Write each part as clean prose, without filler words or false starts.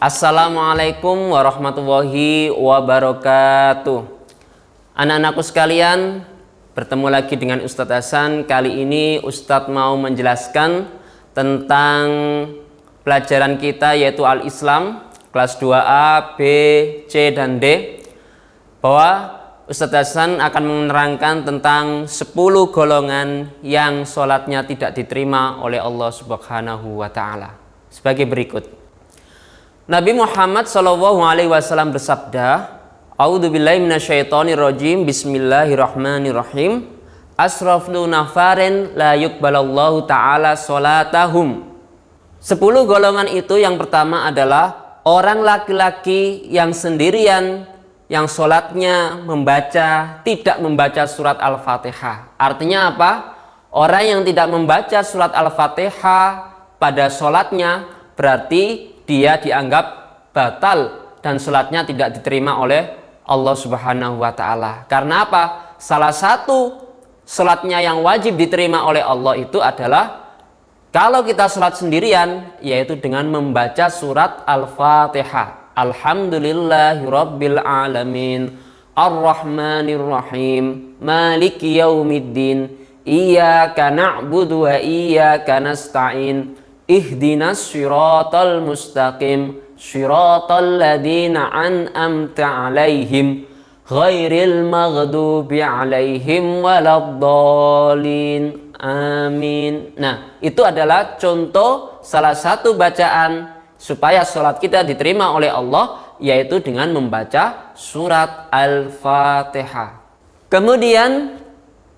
Assalamualaikum warahmatullahi wabarakatuh. Anak-anakku sekalian, bertemu lagi dengan Ustadz Hasan. Kali ini Ustadz mau menjelaskan tentang pelajaran kita, yaitu Al-Islam kelas 2A, B, C, dan D. Bahwa Ustadz Hasan akan menerangkan tentang 10 golongan yang sholatnya tidak diterima oleh Allah Subhanahu wa Ta'ala. Sebagai berikut. Nabi Muhammad SAW bersabda, A'udzubillahi minasyaitonirrajim, Bismillahirrahmanirrahim. Asraflu nafarin la yuqbalallahu ta'ala sholatahum. 10 golongan itu yang pertama adalah orang laki-laki yang sendirian, yang sholatnya tidak membaca surat Al-Fatihah. Artinya apa? Orang yang tidak membaca surat Al-Fatihah pada sholatnya berarti dia dianggap batal dan sholatnya tidak diterima oleh Allah Subhanahu wa Ta'ala. Karena apa? Salah satu sholatnya yang wajib diterima oleh Allah itu adalah kalau kita sholat sendirian, yaitu dengan membaca surat Al-Fatihah. Alhamdulillahirabbil alamin, Ar-Rahmanirrahim, Maliki yaumiddin, Iyyaka na'budu wa iyyaka nasta'in, Ihdinas siratal mustaqim, siratal ladzina an'amta 'alaihim, ghairil maghdubi 'alaihim waladdallin. Amin. Nah, itu adalah contoh salah satu bacaan supaya sholat kita diterima oleh Allah, yaitu dengan membaca surat Al-Fatihah. Kemudian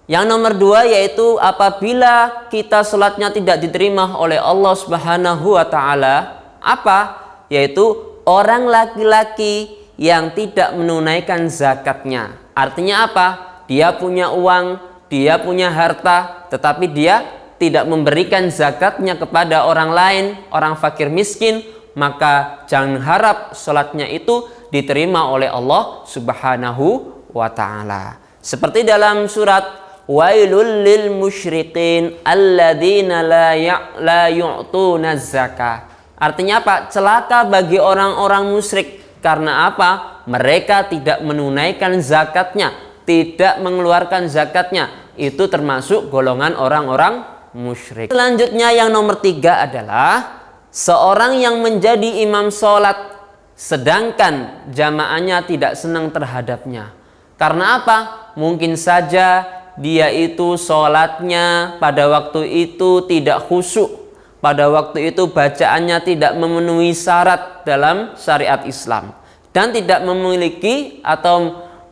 yang nomor 2 yaitu apabila kita sholatnya tidak diterima oleh Allah Subhanahu wa Ta'ala, apa? Yaitu orang laki-laki yang tidak menunaikan zakatnya. Artinya apa? Dia punya uang, dia punya harta, tetapi dia tidak memberikan zakatnya kepada orang lain, orang fakir miskin, maka jangan harap sholatnya itu diterima oleh Allah Subhanahu wa Ta'ala. Seperti dalam surat Wailul lil musyrikin alladzina la yu'tuna zakah. Artinya apa? Celaka bagi orang-orang musyrik. Karena apa? Mereka tidak menunaikan zakatnya, tidak mengeluarkan zakatnya. Itu termasuk golongan orang-orang musyrik. Selanjutnya yang nomor 3 adalah seorang yang menjadi imam sholat sedangkan jamaahnya tidak senang terhadapnya. Karena apa? Mungkin saja dia itu sholatnya pada waktu itu tidak khusyuk, pada waktu itu bacaannya tidak memenuhi syarat dalam syariat Islam, dan tidak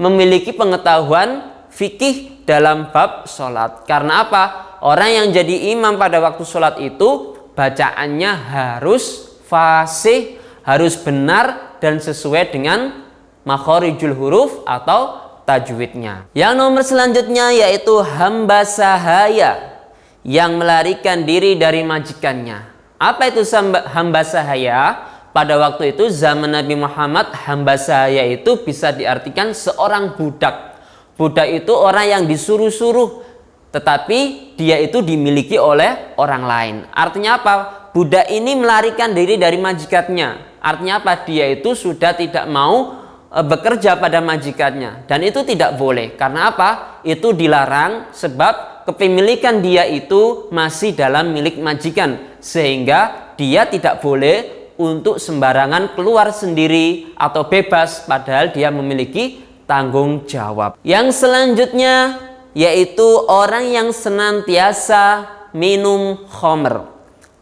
memiliki pengetahuan fikih dalam bab sholat. Karena apa? Orang yang jadi imam pada waktu sholat itu bacaannya harus fasih, harus benar dan sesuai dengan makhorijul huruf atau tajwidnya. Yang nomor selanjutnya yaitu hamba sahaya yang melarikan diri dari majikannya. Apa itu hamba sahaya? Pada waktu itu zaman Nabi Muhammad, hamba sahaya itu bisa diartikan seorang budak. Budak itu orang yang disuruh-suruh, tetapi dia itu dimiliki oleh orang lain. Artinya apa? Budak ini melarikan diri dari majikannya. Artinya apa? Dia itu sudah tidak mau bekerja pada majikannya, dan itu tidak boleh. Karena apa? Itu dilarang sebab kepemilikan dia itu masih dalam milik majikan, sehingga dia tidak boleh untuk sembarangan keluar sendiri atau bebas padahal dia memiliki tanggung jawab. Yang selanjutnya yaitu orang yang senantiasa minum khamr.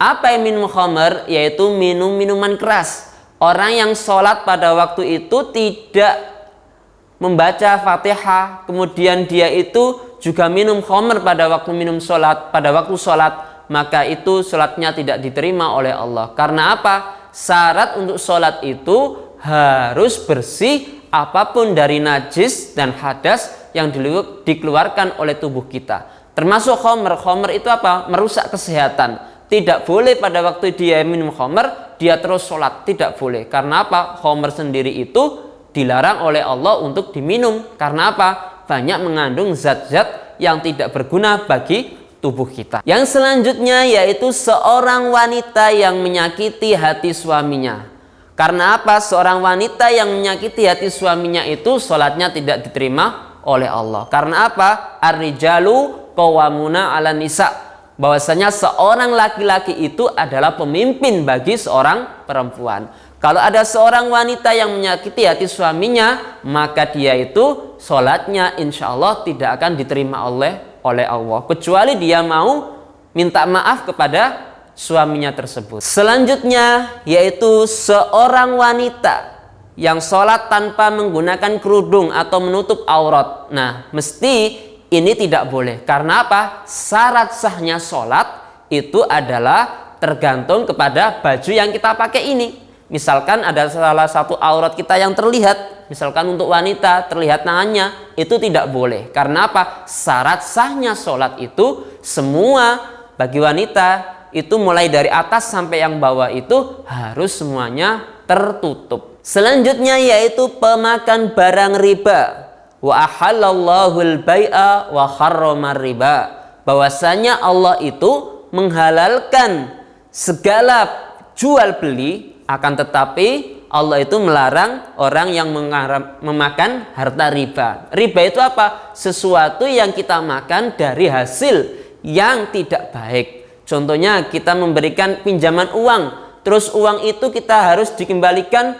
Apa yang minum khamr? Yaitu minum minuman keras. Orang yang sholat pada waktu itu tidak membaca Fatihah, kemudian dia itu juga minum khamr pada waktu sholat, maka itu sholatnya tidak diterima oleh Allah. Karena apa? Syarat untuk sholat itu harus bersih apapun dari najis dan hadas yang dikeluarkan oleh tubuh kita. Termasuk khamr. Khamr itu apa? Merusak kesehatan. Tidak boleh pada waktu dia minum khamr, dia terus sholat. Tidak boleh. Karena apa? Khamr sendiri itu dilarang oleh Allah untuk diminum. Karena apa? Banyak mengandung zat-zat yang tidak berguna bagi tubuh kita. Yang selanjutnya yaitu seorang wanita yang menyakiti hati suaminya. Karena apa? Seorang wanita yang menyakiti hati suaminya itu sholatnya tidak diterima oleh Allah. Karena apa? Ar-rijalu qawwamuna 'alan nisa. Bahwasanya seorang laki-laki itu adalah pemimpin bagi seorang perempuan. Kalau ada seorang wanita yang menyakiti hati suaminya, maka dia itu sholatnya insya Allah tidak akan diterima oleh Allah. Kecuali dia mau minta maaf kepada suaminya tersebut. Selanjutnya yaitu seorang wanita yang sholat tanpa menggunakan kerudung atau menutup aurat. Nah, mesti ini tidak boleh. Karena apa? Syarat sahnya sholat itu adalah tergantung kepada baju yang kita pakai ini. Misalkan ada salah satu aurat kita yang terlihat, misalkan untuk wanita terlihat tangannya, itu tidak boleh. Karena apa? Syarat sahnya sholat itu semua bagi wanita itu mulai dari atas sampai yang bawah itu harus semuanya tertutup. Selanjutnya yaitu pemakan barang riba. Wa ahallallahu al-bai'a wa harrama riba. Bahwasanya Allah itu menghalalkan segala jual beli, akan tetapi Allah itu melarang orang yang memakan harta riba. Riba itu apa? Sesuatu yang kita makan dari hasil yang tidak baik. Contohnya kita memberikan pinjaman uang, terus uang itu kita harus dikembalikan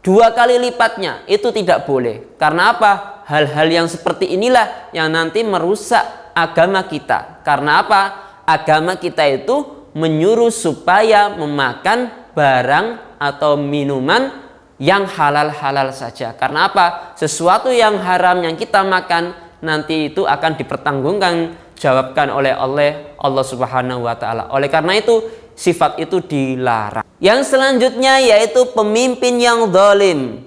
2 kali lipatnya. Itu tidak boleh. Karena apa? Hal-hal yang seperti inilah yang nanti merusak agama kita. Karena apa? Agama kita itu menyuruh supaya memakan barang atau minuman yang halal-halal saja. Karena apa? Sesuatu yang haram yang kita makan nanti itu akan dipertanggungjawabkan oleh Allah Subhanahu wa taala. Oleh karena itu sifat itu dilarang. Yang selanjutnya yaitu pemimpin yang zalim.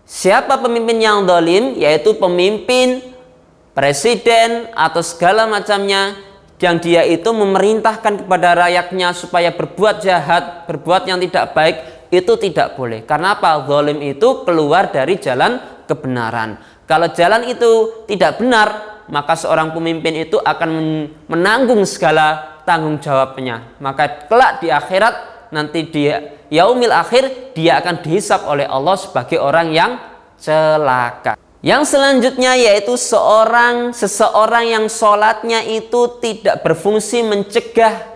Siapa pemimpin yang zalim? Yaitu pemimpin, presiden atau segala macamnya yang dia itu memerintahkan kepada rakyatnya supaya berbuat jahat, berbuat yang tidak baik, itu tidak boleh. Karena apa? Zalim itu keluar dari jalan kebenaran. Kalau jalan itu tidak benar, maka seorang pemimpin itu akan menanggung segala tanggung jawabnya. Maka kelak di akhirat, nanti dia yaumil akhir, dia akan dihisab oleh Allah sebagai orang yang celaka. Yang selanjutnya yaitu seseorang yang sholatnya itu tidak berfungsi mencegah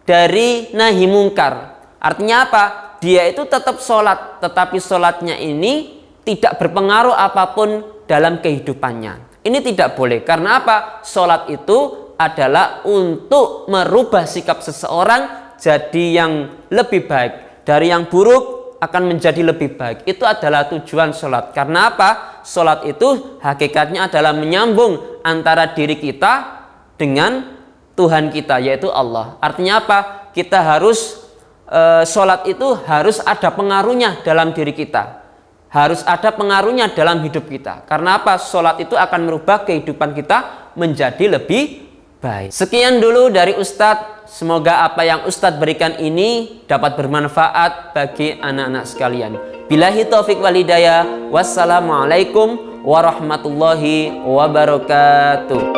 dari nahi mungkar. Artinya apa? Dia itu tetap sholat, tetapi sholatnya ini tidak berpengaruh apapun dalam kehidupannya. Ini tidak boleh. Karena apa? Sholat itu adalah untuk merubah sikap seseorang jadi yang lebih baik. Dari yang buruk akan menjadi lebih baik. Itu adalah tujuan sholat. Karena apa? Sholat itu hakikatnya adalah menyambung antara diri kita dengan Tuhan kita, yaitu Allah. Artinya apa? Kita harus sholat itu harus ada pengaruhnya dalam diri kita. Harus ada pengaruhnya dalam hidup kita. Karena apa? Sholat itu akan merubah kehidupan kita menjadi lebih baik. Sekian dulu dari Ustadz. Semoga apa yang Ustadz berikan ini dapat bermanfaat bagi anak-anak sekalian. Billahi taufik wal hidayah. Wassalamualaikum warahmatullahi wabarakatuh.